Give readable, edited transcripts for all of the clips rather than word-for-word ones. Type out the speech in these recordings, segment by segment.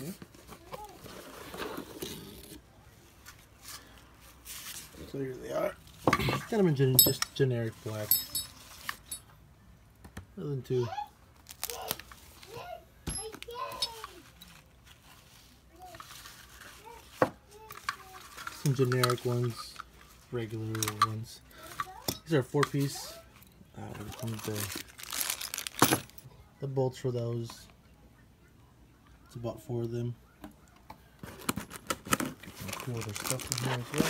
here. So here they are. Kind of just generic black. Nothing too. Some generic ones, regular ones. These are 4-piece. The bolts for those. It's about 4 of them. Get some cool other stuff in here as well.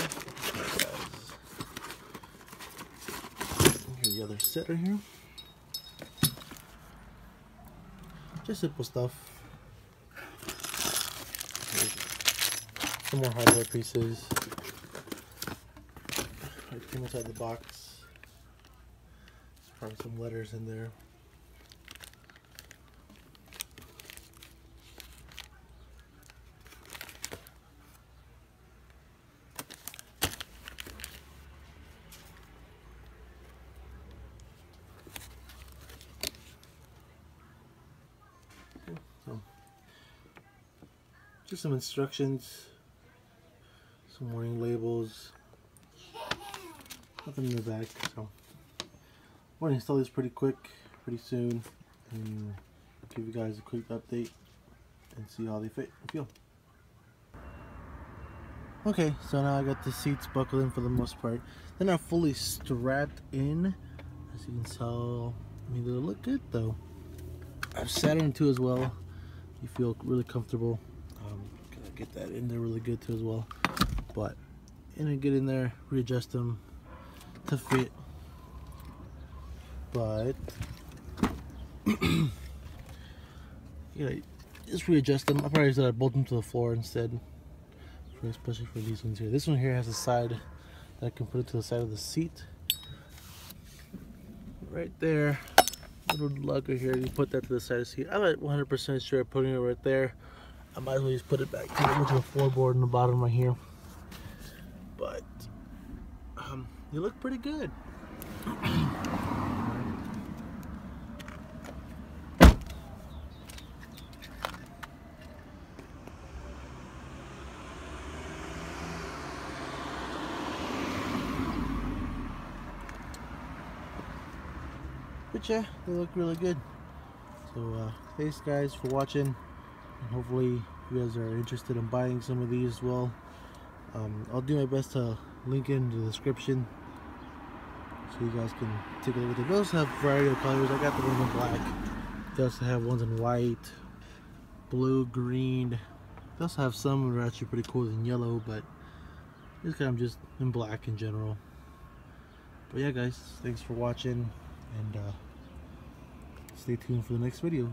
Here's the other set right here. Just simple stuff. Here's some more hardware pieces. Right, came inside the box. Probably some letters in there. So, just some instructions, some warning labels, nothing in the back. So we're going to install this pretty quick, pretty soon, and give you guys a quick update and see how they fit and feel. Okay, so now I got the seats buckled in for the most part. They're not fully strapped in, as you can tell. I mean, they look good though. I've sat in too as well. You feel really comfortable. Gotta get that in there really good too as well. But get in there, readjust them to fit. But yeah, just readjust them. I probably just bolt them to the floor instead, especially for these ones here. This one here has a side that I can put it to the side of the seat. Right there. Little lugger here, you put that to the side of the seat. I'm not 100% sure putting it right there. I might as well just put it back to the original floorboard in the bottom right here. But you look pretty good. But yeah, they look really good. So thanks guys for watching, and hopefully you guys are interested in buying some of these as well. I'll do my best to link it in the description so you guys can take a look at them. They also have a variety of colors. I got the ones in black. They also have ones in white, blue, green. They also have some that are actually pretty cool in yellow, but this kind of just in black in general. But yeah guys, thanks for watching, and stay tuned for the next video.